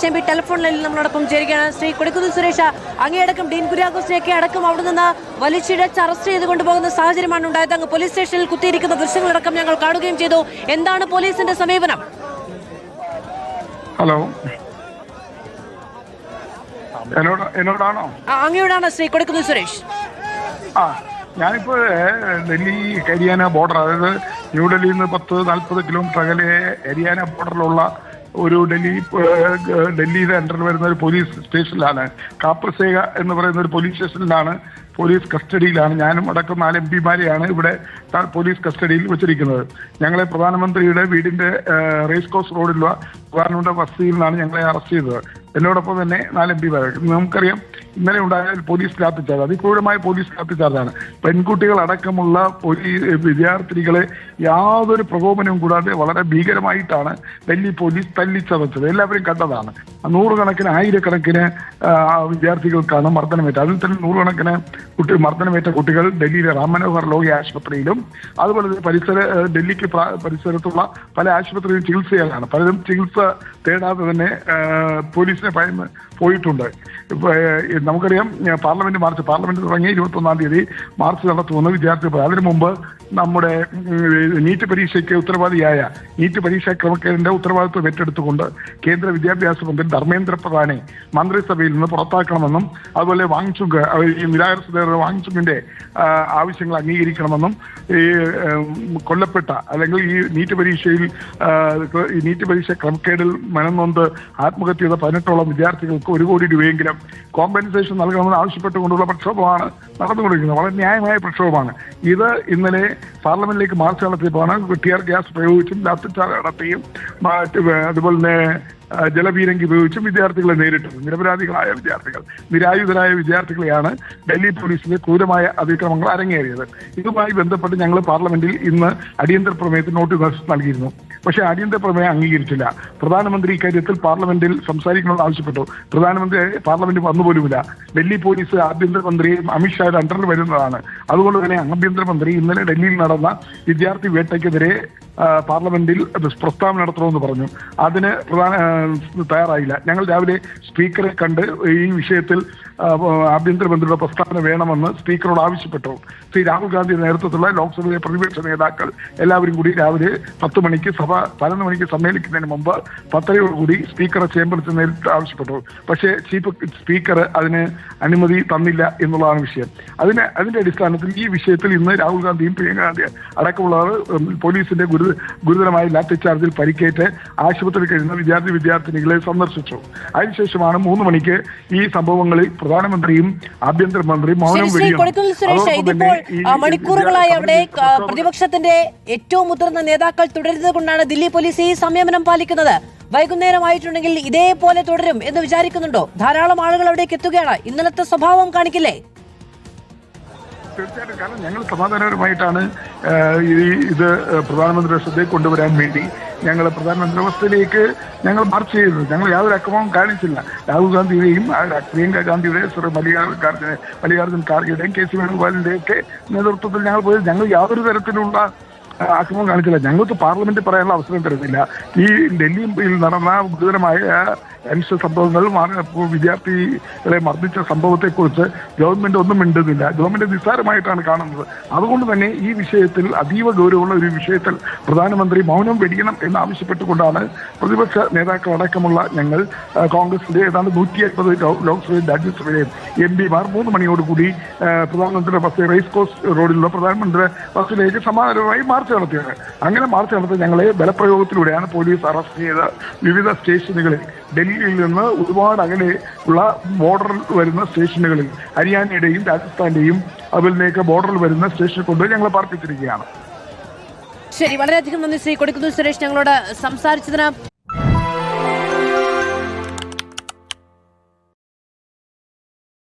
MP telephone ലൈനിൽ നമ്മളോടൊപ്പം ചേരുകയാണ്. ശ്രീ കൊടിക്കുന്നിൽ സുരേഷ്, അങ്ങേയടക്കം ഡീൻ കുര്യാക്കോസിനെയൊക്കെ അടക്കം അവിടെ നിന്ന് വലിച്ചിഴച്ച് അറസ്റ്റ് ചെയ്ത് കൊണ്ടുപോകുന്ന സാഹചര്യമാണ് ഉണ്ടായത്. അങ്ങ് പോലീസ് സ്റ്റേഷനിൽ കുത്തിയിരിക്കുന്ന ദൃശ്യങ്ങളടക്കം ഞങ്ങൾ കാണുകയും ചെയ്തു. എന്താണ് പോലീസിന്റെ സമീപനം? ഹലോ, എന്നോടാണോ? അങ്ങയോടാണ് ശ്രീ കൊടിക്കുന്നിൽ സുരേഷ്. ഞാനിപ്പോൾ ഡൽഹി ഹരിയാന ബോർഡർ, അതായത് ന്യൂഡൽഹിയിൽ നിന്ന് 10-40 കിലോമീറ്റർ അകലെ ഹരിയാന ബോർഡറിലുള്ള ഒരു ഡൽഹിയുടെ അണ്ടറിൽ വരുന്ന ഒരു പോലീസ് സ്റ്റേഷനിലാണ്. കാപ്രസേഗ എന്ന് പറയുന്ന ഒരു പോലീസ് സ്റ്റേഷനിലാണ്, പോലീസ് കസ്റ്റഡിയിലാണ്. ഞാനും അടക്കം 4 എംപിമാരെയാണ് ഇവിടെ പോലീസ് കസ്റ്റഡിയിൽ വെച്ചിരിക്കുന്നത്. ഞങ്ങളെ പ്രധാനമന്ത്രിയുടെ വീടിന്റെ റേസ് കോഴ്സ് റോഡിലുള്ള പ്രധാനമന്ത്രിയുടെ വസതിയിൽ നിന്നാണ് ഞങ്ങളെ അറസ്റ്റ് ചെയ്തത്. എന്നോടൊപ്പം തന്നെ 4 എംപിമാർ. നമുക്കറിയാം, ഇന്നലെ ഉണ്ടായ പോലീസ് ലാത്തിച്ചാർജ് അതിക്രൂരമായ പോലീസ് ലാത്തിച്ചാർജാണ്. പെൺകുട്ടികൾ അടക്കമുള്ള വിദ്യാർത്ഥിനികളെ യാതൊരു പ്രകോപനവും കൂടാതെ വളരെ ഭീകരമായിട്ടാണ് ഡൽഹി പോലീസ് തല്ലിച്ചതച്ചത്. എല്ലാവരും കണ്ടതാണ്. 100 ആയിരക്കണക്കിന് വിദ്യാർത്ഥികൾക്കാണ് മർദ്ദനമേറ്റത്. അതിൽ തന്നെ 100 മർദ്ദനമേറ്റ കുട്ടികൾ ഡൽഹിയിലെ റാം മനോഹർ ലോഹ്യ ആശുപത്രിയിലും അതുപോലെ തന്നെ ഡൽഹിക്ക് പരിസരത്തുള്ള പല ആശുപത്രിയിലും ചികിത്സയിലാണ്. പലരും ചികിത്സ തേടാതെ തന്നെ പോലീസിനെ ഭയന്ന് പോയിട്ടുണ്ട്. നമുക്കറിയാം, പാർലമെന്റ് തുടങ്ങി 21-ാം തീയതി മാർച്ച് നടത്തുമെന്ന് വിദ്യാർത്ഥികൾ. അതിനു മുമ്പ് നമ്മുടെ നീറ്റ് പരീക്ഷയ്ക്ക് ഉത്തരവാദിയായ നീറ്റ് പരീക്ഷാ ക്രമക്കേടിന്റെ ഉത്തരവാദിത്വം ഏറ്റെടുത്തുകൊണ്ട് കേന്ദ്ര വിദ്യാഭ്യാസ മന്ത്രി ധർമ്മേന്ദ്ര പ്രധാനെ മന്ത്രിസഭയിൽ നിന്ന് പുറത്താക്കണമെന്നും അതുപോലെ വാങ്ചുക് ഈ നിരാകരണ വാങ്ചുകിന്റെ ആവശ്യങ്ങൾ അംഗീകരിക്കണമെന്നും ഈ കൊല്ലപ്പെട്ട അല്ലെങ്കിൽ ഈ നീറ്റ് പരീക്ഷ ക്രമക്കേടിൽ മനംനൊന്ത് ആത്മഹത്യ ചെയ്ത 18ഓളം വിദ്യാർത്ഥികൾക്ക് 1 കോടി രൂപയെങ്കിലും കോമ്പൻസേഷൻ നൽകണമെന്ന് ആവശ്യപ്പെട്ടുകൊണ്ടുള്ള പ്രക്ഷോഭമാണ് നടന്നുകൊണ്ടിരിക്കുന്നത്. വളരെ ന്യായമായ പ്രക്ഷോഭമാണ് ഇത്. ഇന്നലെ പാർലമെന്റിലേക്ക് മാർച്ച് നടത്തിയപ്പോഴാണ് ടിയർ ഗ്യാസ് പ്രയോഗിച്ചും ലാത്തിച്ചാർജ് നടത്തിയും അതുപോലെ തന്നെ ജലപീരങ്കി ഉപയോഗിച്ചും വിദ്യാർത്ഥികളെ നേരിട്ടത്. നിരപരാധികളായ വിദ്യാർത്ഥികൾ, നിരായുധരായ വിദ്യാർത്ഥികളെയാണ് ഡൽഹി പോലീസിലെ ക്രൂരമായ അതിക്രമങ്ങൾ അരങ്ങേറിയത്. ഇതുമായി ബന്ധപ്പെട്ട് ഞങ്ങൾ പാർലമെന്റിൽ ഇന്ന് അടിയന്തര പ്രമേയത്തിന് നോട്ടീസ് നൽകിയിരുന്നു. പക്ഷേ അടിയന്തര പ്രമേയം അംഗീകരിച്ചില്ല. പ്രധാനമന്ത്രി ഇക്കാര്യത്തിൽ പാർലമെന്റിൽ സംസാരിക്കണമെന്ന് ആവശ്യപ്പെട്ടു. പ്രധാനമന്ത്രി പാർലമെന്റിൽ വന്നുപോലുമില്ല. ഡൽഹി പോലീസ് ആഭ്യന്തരമന്ത്രിയും അമിത്ഷായുടെ അണ്ടറിൽ വരുന്നതാണ്. അതുകൊണ്ട് തന്നെ ആഭ്യന്തരമന്ത്രി ഇന്നലെ ഡൽഹിയിൽ നടന്ന വിദ്യാർത്ഥി വേട്ടയ്ക്കെതിരെ പാർലമെന്റിൽ പ്രസ്താവന നടത്തണമെന്ന് പറഞ്ഞു. അതിന് തയ്യാറായില്ല. ഞങ്ങൾ രാവിലെ സ്പീക്കറെ കണ്ട് ഈ വിഷയത്തിൽ ആഭ്യന്തരമന്ത്രിയുടെ പ്രസ്താവന വേണമെന്ന് സ്പീക്കറോട് ആവശ്യപ്പെട്ടു. ശ്രീ രാഹുൽ ഗാന്ധിയുടെ നേതൃത്വത്തിലുള്ള ലോക്സഭയിലെ പ്രതിപക്ഷ നേതാക്കൾ എല്ലാവരും കൂടി രാവിലെ 10 മണിക്ക് 11 മണിക്ക് സമ്മേളിക്കുന്നതിന് മുമ്പ് 10:30 സ്പീക്കറെ ചേംബറിൽ നേരിട്ട് ആവശ്യപ്പെട്ടു. പക്ഷേ സ്പീക്കർ അതിന് അനുമതി തന്നില്ല എന്നുള്ളതാണ് വിഷയം. അതിന്റെ അടിസ്ഥാനത്തിൽ ഈ വിഷയത്തിൽ ഇന്ന് രാഹുൽ ഗാന്ധിയും പ്രിയങ്ക ഗാന്ധി അടക്കമുള്ളവർ പോലീസിന്റെ ഗുരുതരമായ ലാത്തിച്ചാർജിൽ പരിക്കേറ്റ് ആശുപത്രിയിൽ കഴിയുന്ന വിദ്യാർത്ഥിനികളെ സന്ദർശിച്ചു. അതിനുശേഷമാണ് 3 മണിക്ക് ഈ സംഭവങ്ങളിൽ പ്രധാനമന്ത്രിയും ആഭ്യന്തരമന്ത്രിയും മൗനം വെടിയുന്നു. മണിക്കൂറുകളായി അവിടെ പ്രതിപക്ഷത്തിന്റെ ഏറ്റവും മുതിർന്ന നേതാക്കൾ തുടരുന്നത് കൊണ്ടാണ് ദില്ലി പോലീസ് ഈ സംയമനം പാലിക്കുന്നത്. വൈകുന്നേരമായിട്ടുണ്ടെങ്കിൽ ഇതേപോലെ തുടരും എന്ന് വിചാരിക്കുന്നുണ്ടോ? ധാരാളം ആളുകൾ അവിടേക്ക് എത്തുകയാണ്. ഇന്നലത്തെ സ്വഭാവം കാണിക്കില്ലേ? തീർച്ചയായിട്ടും. കാരണം ഞങ്ങൾ സമാധാനപരമായിട്ടാണ് ഇത് പ്രധാനമന്ത്രിയുടെ ശ്രദ്ധയിൽ കൊണ്ടുവരാൻ വേണ്ടി ഞങ്ങൾ പ്രധാനമന്ത്രി വസതിയിലേക്ക് ഞങ്ങൾ മാർച്ച് ചെയ്തത്. ഞങ്ങൾ യാതൊരു അക്രമവും കാണിച്ചില്ല. രാഹുൽ ഗാന്ധിയുടെയും പ്രിയങ്ക ഗാന്ധിയുടെയും മല്ലികാർജുൻ ഖാർഗെയുടെയും കെ സി വേണുഗോപാലിന്റെയും ഒക്കെ നേതൃത്വത്തിൽ ഞങ്ങൾ പോയത്. ഞങ്ങൾ യാതൊരു തരത്തിലുള്ള അക്രമം കാണിച്ചില്ല. ഞങ്ങൾക്ക് പാർലമെന്റിൽ പറയാനുള്ള അവസരം തരുന്നില്ല. ഈ ഡൽഹിയിൽ നടന്ന ഗുരുതരമായ സംഭവങ്ങൾ, വിദ്യാർത്ഥികളെ മർദ്ദിച്ച സംഭവത്തെക്കുറിച്ച് ഗവൺമെന്റ് ഒന്നും മിണ്ടുന്നില്ല. ഗവൺമെന്റ് നിസ്സാരമായിട്ടാണ് കാണുന്നത്. അതുകൊണ്ട് തന്നെ ഈ വിഷയത്തിൽ അതീവ ഗൗരവമുള്ള ഒരു വിഷയത്തിൽ പ്രധാനമന്ത്രി മൗനം വെടിയണം എന്നാവശ്യപ്പെട്ടുകൊണ്ടാണ് പ്രതിപക്ഷ നേതാക്കളടക്കമുള്ള ഞങ്ങൾ കോൺഗ്രസിന്റെ ഏതാണ്ട് 180 ലോക്സഭയും രാജ്യസഭയിലെയും എംപിമാർ 3 മണിയോടുകൂടി പ്രധാനമന്ത്രിയുടെ ബസ് റേസ് കോഴ്സ് റോഡിലുള്ള പ്രധാനമന്ത്രിയുടെ ബസ്സിലേക്ക് സമാധാനമായി മാർച്ച് നടത്തിയത്. അങ്ങനെ മാർച്ച് നടത്തി ഞങ്ങളെ ബലപ്രയോഗത്തിലൂടെയാണ് പോലീസ് അറസ്റ്റ് ചെയ്ത് വിവിധ സ്റ്റേഷനുകളിൽ ഡൽഹിയിൽ നിന്ന് ഒരുപാട് അകലെ ഉള്ള ബോർഡറിൽ വരുന്ന സ്റ്റേഷനുകളിൽ ഹരിയാനയുടെയും രാജസ്ഥാന്റെയും അതുപോലെയൊക്കെ ബോർഡറിൽ വരുന്ന സ്റ്റേഷനിൽ കൊണ്ടുപോയി ഞങ്ങളെ പാർപ്പിച്ചിരിക്കുകയാണ്. ശരി, വളരെയധികം നന്ദി ശ്രീ കൊടിക്കുന്നിൽ സുരേഷ് ഞങ്ങളോട് സംസാരിച്ചതിന്.